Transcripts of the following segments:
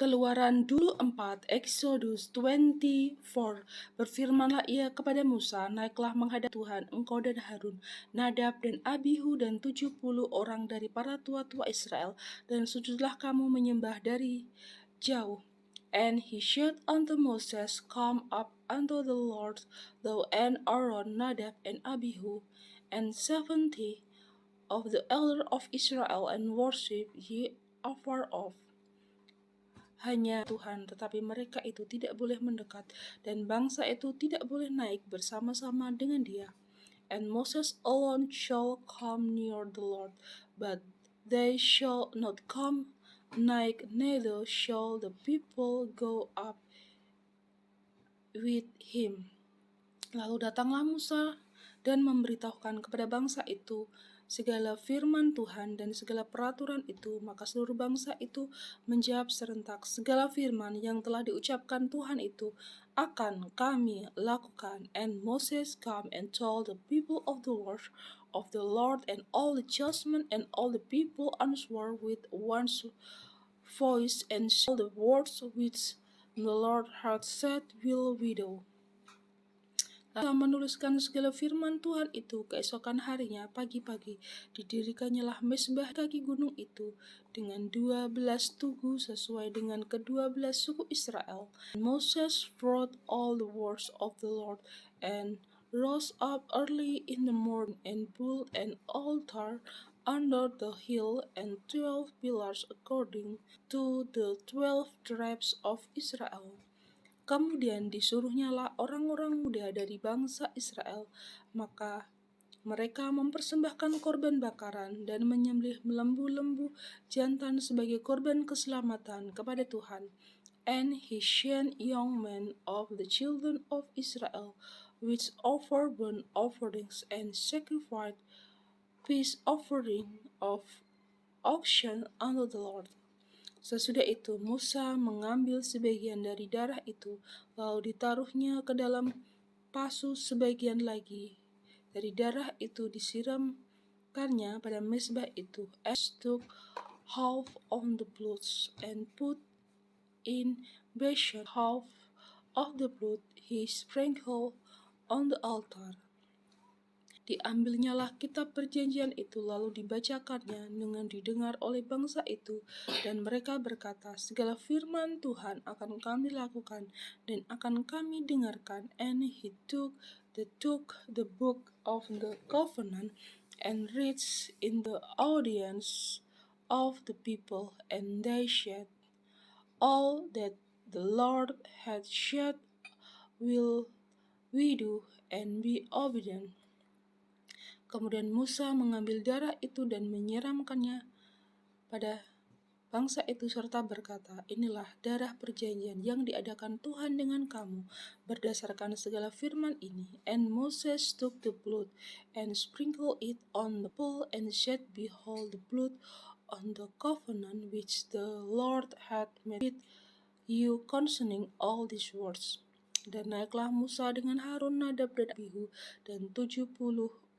Keluaran dulu 4, Exodus 24. Berfirmanlah ia kepada Musa, naiklah menghadap Tuhan, engkau dan Harun, Nadab dan Abihu dan 70 orang dari para tua-tua Israel, dan sujudlah kamu menyembah dari jauh. And he said unto Moses, Come up unto the Lord, thou and Aaron, Nadab and Abihu, and 70 of the elders of Israel, and worship ye afar off. Hanya Tuhan, tetapi mereka itu tidak boleh mendekat, dan bangsa itu tidak boleh naik bersama-sama dengan dia. And Moses alone shall come near the Lord, but they shall not come nigh, neither shall the people go up with him. Lalu datanglah Musa dan memberitahukan kepada bangsa itu segala firman Tuhan dan segala peraturan itu. Maka seluruh bangsa itu menjawab serentak, segala firman yang telah diucapkan Tuhan itu akan kami lakukan. And Moses came and told the people of the Lord and all the judgment, and all the people answered with one voice, and all the words which the Lord had said will we do. Lalu menuliskan segala firman Tuhan itu. Keesokan harinya pagi-pagi didirikannya mezbah kaki gunung itu dengan 12 tugu sesuai dengan ke-12 suku Israel. And Moses wrote all the words of the Lord and rose up early in the morning and built an altar under the hill and 12 pillars according to the 12 tribes of Israel. Kemudian disuruhnyalah orang-orang muda dari bangsa Israel, maka mereka mempersembahkan korban bakaran dan menyembelih lembu-lembu jantan sebagai korban keselamatan kepada Tuhan. And he sent young men of the children of Israel, which offer burnt offerings and sacrificed peace offering of auction unto the Lord. Sesudah itu Musa mengambil sebagian dari darah itu, lalu ditaruhnya ke dalam pasu sebagian lagi. Dari darah itu disiramkannya pada mezbah itu. As took half of the blood and put in basin half of the blood he sprinkled on the altar. Diambilnyalah kitab perjanjian itu lalu dibacakannya dengan didengar oleh bangsa itu, dan mereka berkata, segala firman Tuhan akan kami lakukan dan akan kami dengarkan. And he took the book of the covenant and read in the audience of the people, and they said, all that the Lord had said will we do and be obedient. Kemudian Musa mengambil darah itu dan menyiramkannya pada bangsa itu serta berkata, inilah darah perjanjian yang diadakan Tuhan dengan kamu berdasarkan segala firman ini. And Moses took the blood and sprinkled it on the people and said, behold the blood on the covenant which the Lord had made with you concerning all these words. Dan naiklah Musa dengan Harun, Nadab dan Abihu dan 70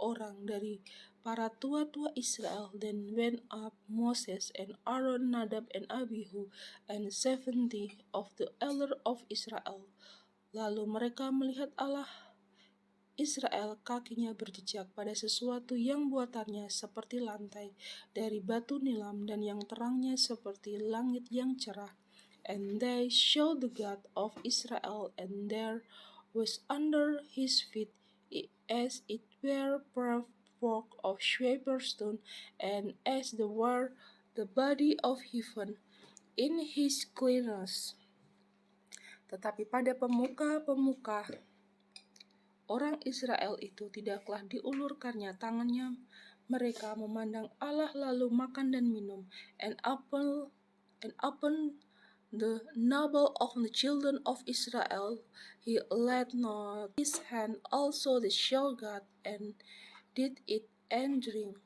orang dari para tua-tua Israel. Then went up Moses and Aaron, Nadab and Abihu, and 70 of the elders of Israel. Lalu mereka melihat Allah Israel, kakinya berjejak pada sesuatu yang buatannya seperti lantai dari batu nilam dan yang terangnya seperti langit yang cerah. And they saw the God of Israel, and there was under his feet as it were paved work of cypress stone, and as the were the body of heaven in his clearness. Tetapi pada pemuka-pemuka orang Israel itu tidaklah diulurkannya tangannya. Mereka memandang Allah lalu makan dan minum. And upon the navel of the children of Israel he laid not his hand also the shall God, and did eat and drink.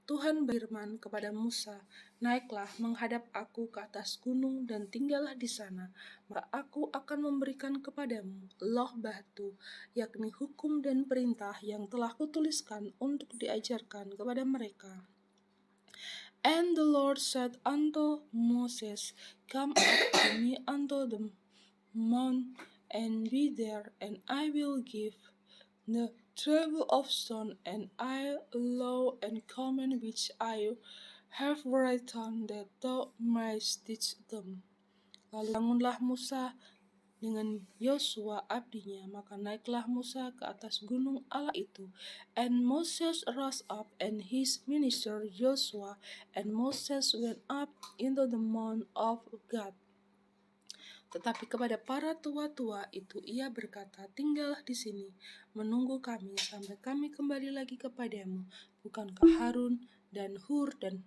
Tuhan berfirman kepada Musa, naiklah menghadap aku ke atas gunung dan tinggallah di sana, maka aku akan memberikan kepadamu loh batu, yakni hukum dan perintah yang telah kutuliskan untuk diajarkan kepada mereka. And the Lord said unto Moses, Come up to me unto the mount, and be there, and I will give the table of stone, and law and command which I have written, that thou mayest teach them. Lalu bangunlah Musa dengan Yosua abdinya, maka naiklah Musa ke atas gunung Allah itu. And Moses rose up, and his minister Joshua, and Moses went up into the mount of God. Tetapi kepada para tua-tua itu ia berkata, tinggallah di sini, menunggu kami sampai kami kembali lagi kepadamu. Bukankah Harun dan Hur dan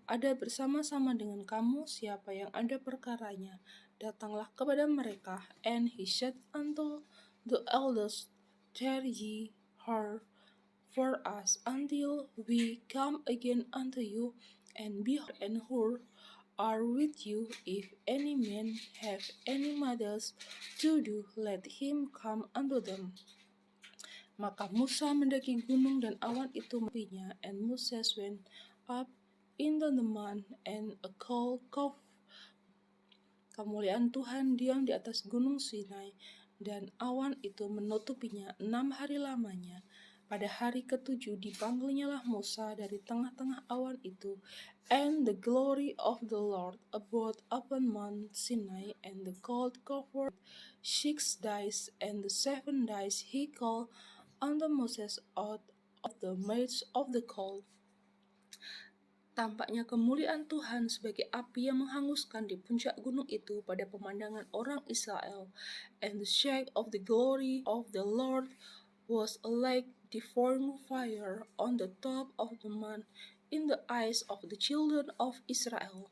ada bersama-sama dengan kamu? Siapa yang ada perkaranya, datanglah kepada mereka. And he said unto the elders, Tarry ye her for us until we come again unto you, and behold, and Hur are with you. If any man have any matters to do, let him come unto them. Maka Musa mendaki gunung, dan awan itu menepinya, and Moses went up into the mount, and a cloud kemuliaan Tuhan diam di atas gunung Sinai, dan awan itu menutupinya 6 hari lamanya. Pada hari ketujuh dipanggilnyalah Musa dari tengah-tengah awan itu, and the glory of the Lord abode upon Mount Sinai, and the cloud covered 6 days, and the 7 days he called unto Moses out of the midst of the cloud. Tampaknya kemuliaan Tuhan sebagai api yang menghanguskan di puncak gunung itu pada pemandangan orang Israel. And the shape of the glory of the Lord was like devouring fire on the top of the mount in the eyes of the children of Israel.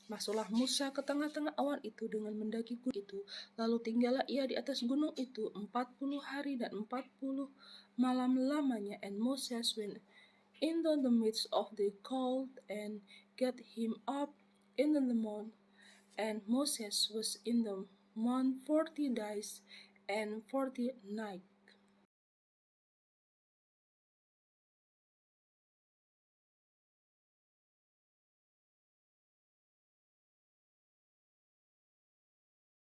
Masuklah Musa ke tengah-tengah awan itu dengan mendaki gunung itu. Lalu tinggallah ia di atas gunung itu 40 hari dan 40 malam lamanya. And Moses went into the midst of the cold, and get him up into the mount. And Moses was in the mount 40 days and 40 nights.